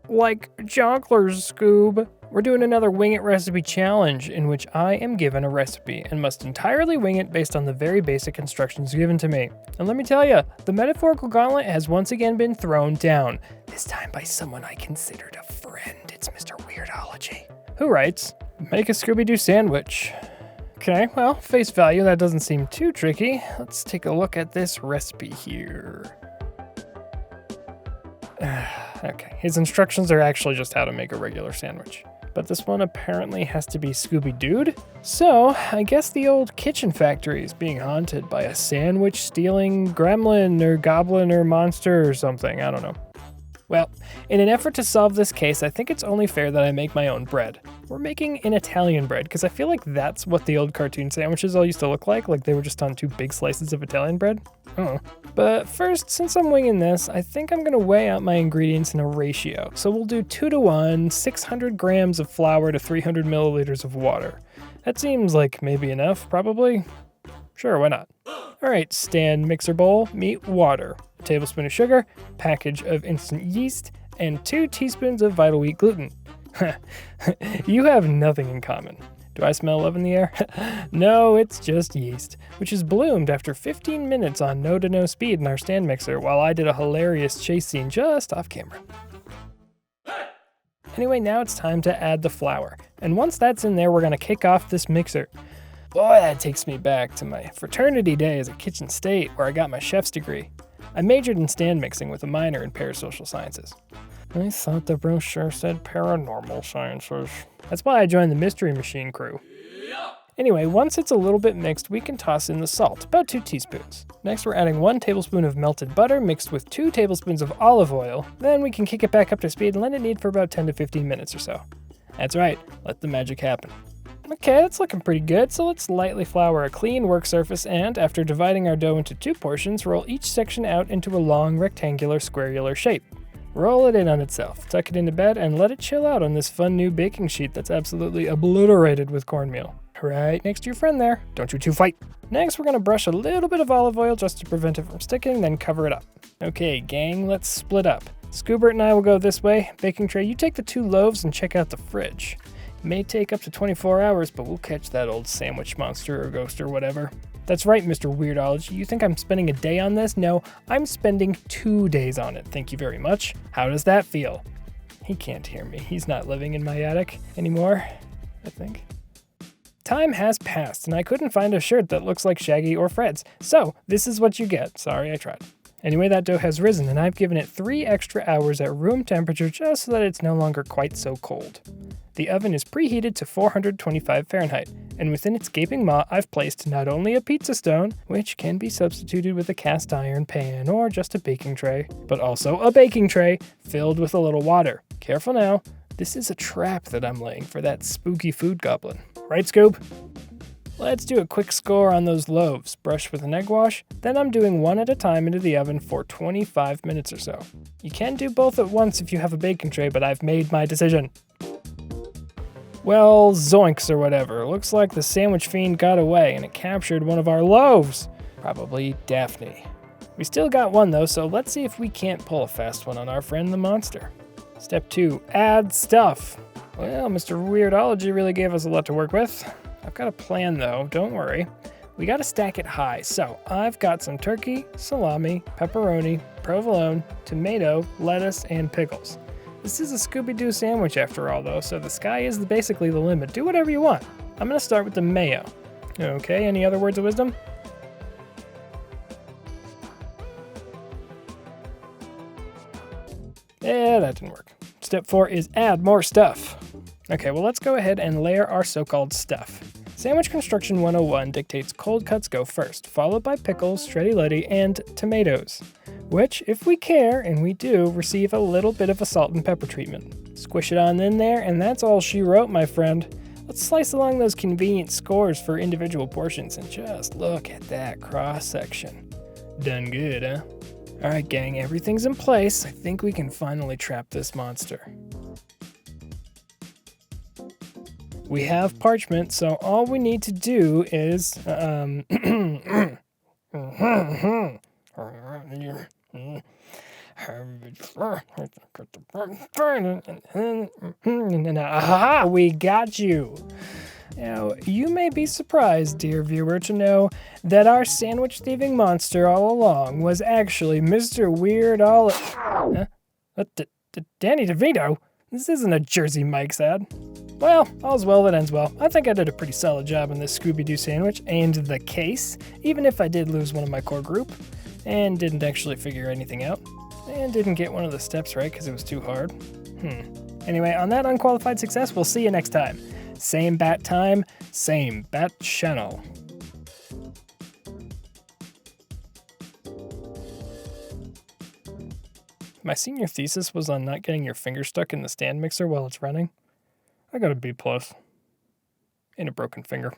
like jonglers, Scoob. We're doing another Wing It recipe challenge in which I am given a recipe and must entirely wing it based on the very basic instructions given to me. And let me tell you, the metaphorical gauntlet has once again been thrown down, this time by someone I considered a friend. It's Mr. Weirdology, who writes, make a Scooby Doo sandwich. Okay, well, face value, that doesn't seem too tricky. Let's take a look at this recipe here. Okay, his instructions are actually just how to make a regular sandwich. But this one apparently has to be Scooby Doo'd. So, I guess the old kitchen factory is being haunted by a sandwich-stealing gremlin or goblin or monster or something, I don't know. Well, in an effort to solve this case, I think it's only fair that I make my own bread. We're making an Italian bread, because I feel like that's what the old cartoon sandwiches all used to look like they were just on 2 big slices of Italian bread. Oh. But first, since I'm winging this, I think I'm gonna weigh out my ingredients in a ratio. So we'll do 2-to-1, 600 grams of flour to 300 milliliters of water. That seems like maybe enough, probably? Sure, why not? All right, stand mixer bowl, meet water, a tablespoon of sugar, package of instant yeast, and 2 teaspoons of vital wheat gluten. You have nothing in common. Do I smell love in the air? No, it's just yeast, which is bloomed after 15 minutes on no-to-no speed in our stand mixer while I did a hilarious chase scene just off camera. Anyway, now it's time to add the flour. And once that's in there, we're gonna kick off this mixer. Boy, that takes me back to my fraternity days at Kitchen State where I got my chef's degree. I majored in stand mixing with a minor in parasocial sciences. I thought the brochure said paranormal sciences. That's why I joined the Mystery Machine crew. Anyway, once it's a little bit mixed, we can toss in the salt, about 2 teaspoons. Next, we're adding 1 tablespoon of melted butter mixed with 2 tablespoons of olive oil. Then we can kick it back up to speed and let it knead for about 10 to 15 minutes or so. That's right, let the magic happen. Okay, that's looking pretty good, so let's lightly flour a clean work surface and, after dividing our dough into 2 portions, roll each section out into a long rectangular squareular shape. Roll it in on itself, tuck it into bed, and let it chill out on this fun new baking sheet that's absolutely obliterated with cornmeal. Right next to your friend there. Don't you two fight. Next, we're gonna brush a little bit of olive oil just to prevent it from sticking, then cover it up. Okay, gang, let's split up. Scoobert and I will go this way. Baking tray, you take the 2 loaves and check out the fridge. It may take up to 24 hours, but we'll catch that old sandwich monster or ghost or whatever. That's right, Mr. Weirdology. You think I'm spending a day on this? No, I'm spending 2 days on it. Thank you very much. How does that feel? He can't hear me. He's not living in my attic anymore, I think. Time has passed, and I couldn't find a shirt that looks like Shaggy or Fred's. So, this is what you get. Sorry, I tried. Anyway, that dough has risen, and I've given it 3 extra hours at room temperature just so that it's no longer quite so cold. The oven is preheated to 425 Fahrenheit, and within its gaping maw, I've placed not only a pizza stone, which can be substituted with a cast iron pan or just a baking tray, but also a baking tray filled with a little water. Careful now, this is a trap that I'm laying for that spooky food goblin. Right, Scoob? Let's do a quick score on those loaves. Brush with an egg wash, then I'm doing 1 at a time into the oven for 25 minutes or so. You can do both at once if you have a baking tray, but I've made my decision. Well, zoinks or whatever. Looks like the sandwich fiend got away and it captured one of our loaves. Probably Daphne. We still got one though, so let's see if we can't pull a fast one on our friend the monster. Step 2, add stuff. Well, Mr. Weirdology really gave us a lot to work with. I've got a plan though, don't worry. We gotta stack it high, so I've got some turkey, salami, pepperoni, provolone, tomato, lettuce, and pickles. This is a Scooby Doo sandwich after all though, so the sky is basically the limit. Do whatever you want. I'm gonna start with the mayo. Okay, any other words of wisdom? Yeah, that didn't work. Step 4 is add more stuff. Okay, well let's go ahead and layer our so-called stuff. Sandwich Construction 101 dictates cold cuts go first, followed by pickles, shreddy letty, and tomatoes, which, if we care, and we do, receive a little bit of a salt and pepper treatment. Squish it on in there, and that's all she wrote, my friend. Let's slice along those convenient scores for individual portions, and just look at that cross-section. Done good, huh? Alright gang, everything's in place. I think we can finally trap this monster. We have parchment, so all we need to do is, Aha, we got you. Now, you may be surprised, dear viewer, to know that our sandwich thieving monster all along was actually Mr. Weird Al... Huh? Danny DeVito? This isn't a Jersey Mike's ad. Well, all's well that ends well. I think I did a pretty solid job on this Scooby Doo sandwich and the case, even if I did lose one of my core group, and didn't actually figure anything out, and didn't get one of the steps right because it was too hard. Anyway, on that unqualified success, we'll see you next time. Same bat time, same bat channel. My senior thesis was on not getting your finger stuck in the stand mixer while it's running. I got a B+ in a broken finger.